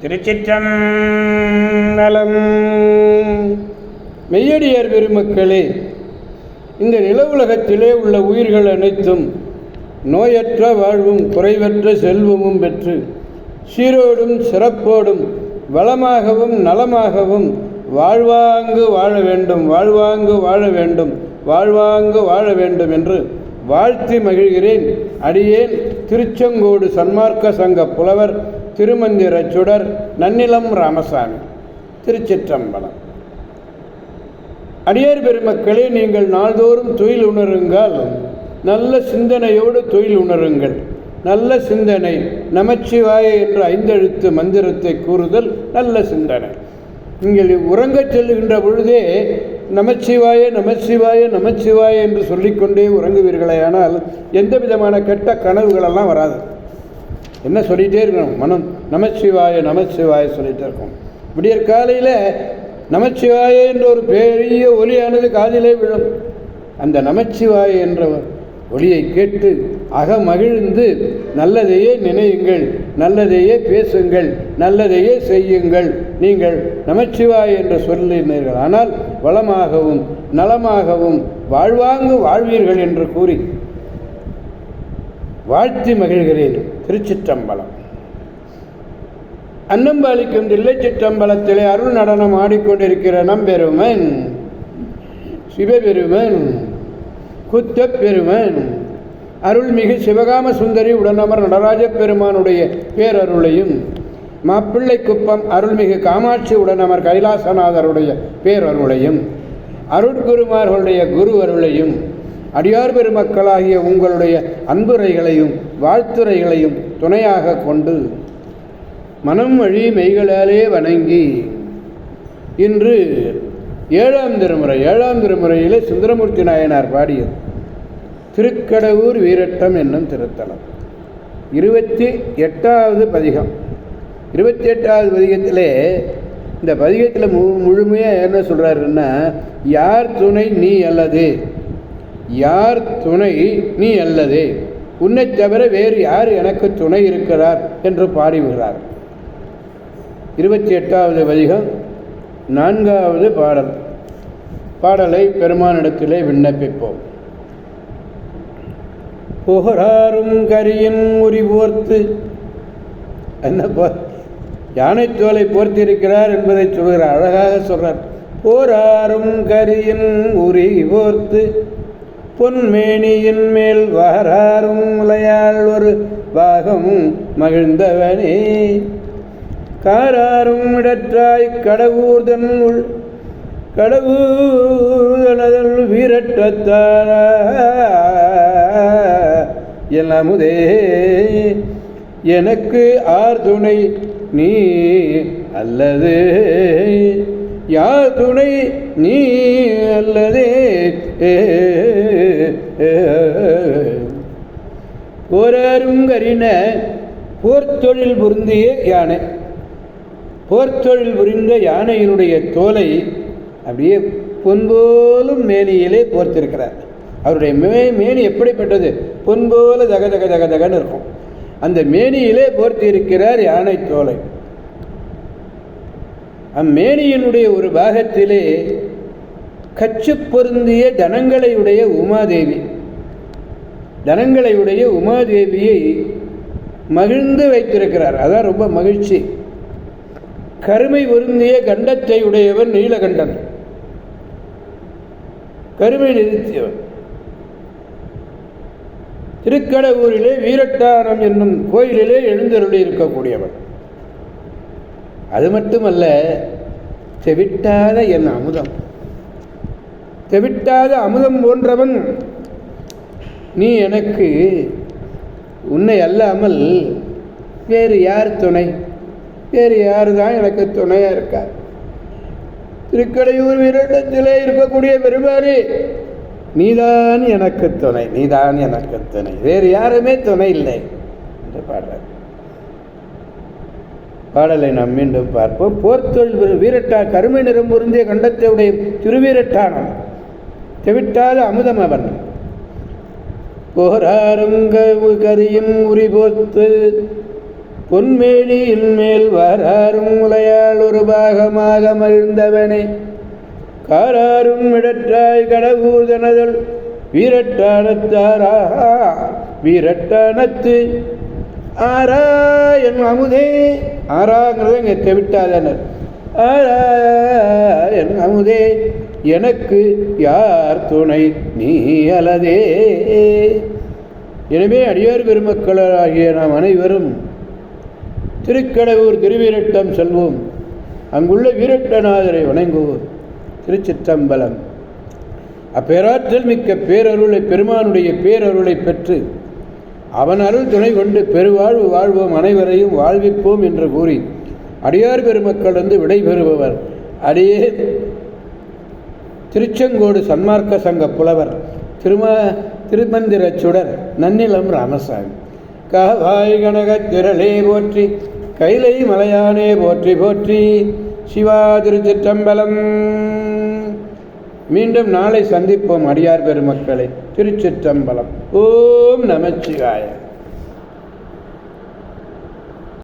திருச்சிற்றம்பலம். மெய்யடியார் பெருமக்களே, இந்த நில உலகத்திலே உள்ள உயிர்கள் அனைத்தும் நோயற்ற வாழ்வும் குறைவற்ற செல்வமும் பெற்று சீரோடும் சிறப்போடும் வளமாகவும் நலமாகவும் வாழ்வாங்கு வாழ வேண்டும், வாழ்வாங்கு வாழ வேண்டும், வாழ்வாங்கு வாழ வேண்டும் என்று வாழ்த்தி மகிழ்கிறேன். அடியேன் திருச்செங்கோடு சன்மார்க்க சங்க புலவர் திருமந்திர சுடர் நன்னிலம் ராமசாமி. திருச்சிற்றம்பலம். அடியார் பெருமக்களே, நீங்கள் நாள்தோறும் தொழில் உணருங்கள். நல்ல சிந்தனையோடு தொழில் உணருங்கள். நல்ல சிந்தனை நமச்சிவாய என்ற 5 எழுத்து மந்திரத்தை கூறுதல் நல்ல சிந்தனை. நீங்கள் உறங்கச் செல்லுகின்ற பொழுதே நமச்சிவாய நமச்சிவாய நமச்சிவாய என்று சொல்லிக்கொண்டே உறங்குவீர்களே, ஆனால் எந்த விதமான கெட்ட கனவுகளெல்லாம் வராது. என்ன சொல்லிகிட்டே இருக்கணும், மனம் நமச்சிவாய நமச்சிவாய சொல்லிகிட்டே இருக்கும். விடியற் காலையில் நமச்சிவாய என்ற ஒரு பெரிய ஒலியானது காதிலே விழும். அந்த நமச்சிவாய என்ற ஒலியை கேட்டு அகமகிழ்ந்து நல்லதையே நினையுங்கள், நல்லதையே பேசுங்கள், நல்லதையே செய்யுங்கள். நீங்கள் நமச்சிவாய என்று சொல்லினீர்கள், ஆனால் வளமாகவும் நலமாகவும் வாழ்வாங்கு வாழ்வீர்கள் என்று கூறி வாழ்த்தி மகிழ்கிறேன். திருச்சிற்றம்பலம். அன்னம்பாலிக்கும் தில்லை சிற்றம்பலத்திலே அருள் நடனம் ஆடிக்கொண்டிருக்கிற நம்பெருமன் சிவபெருமன் குத்தப்பெருமன் அருள்மிகு சிவகாம சுந்தரி உடனமர் நடராஜ பெருமானுடைய பேரருளையும், மாப்பிள்ளை குப்பம் அருள்மிகு காமாட்சி உடனமர் கைலாசநாதருடைய பேரருளையும், அருட்குருமார்களுடைய குரு அருளையும், அடியார் பெருமக்களாகிய உங்களுடைய அன்புரைகளையும் வாழ்த்துரைகளையும் துணையாக கொண்டு மனம் வழி மெய்களாலே வணங்கி இன்று 7ஆம் திருமுறையிலே சுந்தரமூர்த்தி நாயனார் பாடியது திருக்கடவூர் வீரட்டம் என்னும் திருத்தலம். 28வது பதிகம். 28வது பதிகத்திலே இந்த பதிகத்தில் முழுமையாக என்ன சொல்கிறாருன்னா, யார் துணை நீ அல்லது, யார் துணை நீ அல்லது, உன்னை தவிர வேறு யார் எனக்கு துணை இருக்கிறார் என்று பாடிவிடுகிறார். 28வது பதிகம் 4வது பாடல். பாடலை பெருமானிடத்திலே விண்ணப்பிப்போம். புகழாரும் கரியின் உரி போர்த்து, என்ன யானை தோலை போர்த்திருக்கிறார் என்பதை சொல்கிறார், அழகாக சொல்றார். போராரும் கரியின் உரி போர்த்து பொன்மேனியின் மேல் வாராரும் முலையாள் ஒரு பாகம் மகிழ்ந்தவனே, காராரும் இடற்றாய் கடவுர்தன் உள் கடவுதனதல் வீரட்டத்தார எல்லாமுதே, எனக்கு ஆர் துணை நீ அல்லது, யார் துணை நீ அல்லதே. போராரும் கரின போர்த்தொழில் புரிந்திய யானை, போர்த்தொழில் புரிந்த யானையினுடைய தோலை அப்படியே பொன்போலும் மேனியிலே போர்த்திருக்கிறார். அவருடைய மேனி எப்படிப்பட்டது? பொன்போல தக தக தக தகன்னு இருக்கும். அந்த மேனியிலே போர்த்தி இருக்கிறார் யானை தோலை. அம்மேனியினுடைய ஒரு பாகத்திலே கச்சு பொருந்திய தனங்களையுடைய உமாதேவி, தனங்களையுடைய உமாதேவியை மகிழ்ந்து வைத்திருக்கிறார். அதான் ரொம்ப மகிழ்ச்சி. கருமை பொருந்திய கண்டத்தை உடையவன் நீலகண்டன், கருமை நிறுத்தியவன். திருக்கடவூரிலே வீரட்டானம் என்னும் கோயிலிலே எழுந்தருளி இருக்கக்கூடியவன். அது மட்டுமல்ல, தெவிட்டாத என் அமுதம், தெவிட்டாத அமுதம் போன்றவன் நீ. எனக்கு உன்னை அல்லாமல் வேறு யார் துணை? வேறு யார் தான் எனக்கு துணையாக இருக்கார்? திருக்கடையூர் வீரட்டத்திலே இருக்கக்கூடிய பெருமாறே, நீதான் எனக்கு துணை, நீதான் எனக்கு துணை, வேறு யாருமே துணை இல்லை என்று பாடுறார். பாடலை நாம் மீண்டும் பார்ப்போம். போர்த்தொழில் வீரட்டா கருமை நிறம் பொருந்திய கண்டத்தையுடைய திருவீரட்டானம், தெவிட்டாத அமுதம் அவன். போராருங்க கரியும் உரி போர்த்து பொன்மேனியின் மேல் வாராரும் முலையால் ஒரு பாகமாக மகிழ்ந்தவனே, காராரும் இடற்றாய் கடவுதனதல் வீரட்டானத்தாரா வீரட்டானத்து ஆரா என் அமுதே. ஆறாங்கிறத இங்கே தெவிட்டாதனர். ஆரா என் அமுதே, எனக்கு யார் துணை நீ அலதே. எனவே அடியார் பெருமக்களாகிய நாம் அனைவரும் திருக்கடவுர் திருவீரட்டம் செல்வோம். அங்குள்ள வீரட்டநாதரை வணங்குவோம். திருச்சிற்றம்பலம். அப்பேராற்றல் மிக்க பேரருளை பெருமானுடைய பேரருளை பெற்று அவன் அருள் துணை கொண்டு பெருவாழ்வு வாழ்வோம், அனைவரையும் வாழ்விப்போம் என்று கூறி அடியார் பெருமக்கள் வந்து விடைபெறுபவர் அடியே திருச்செங்கோடு சன்மார்க்க சங்க புலவர் திருமந்திர சுடர் நன்னிலம் ராமசாமி. காவாய் கனகத் திரளே போற்றி, கைலை மலையானே போற்றி போற்றி. சிவா திருச்சிற்றம்பலம். மீண்டும் நாளை சந்திப்போம் அடியார் பெருமக்களை. திருச்சிற்றம்பலம். ஓம் நமச்சிவாய.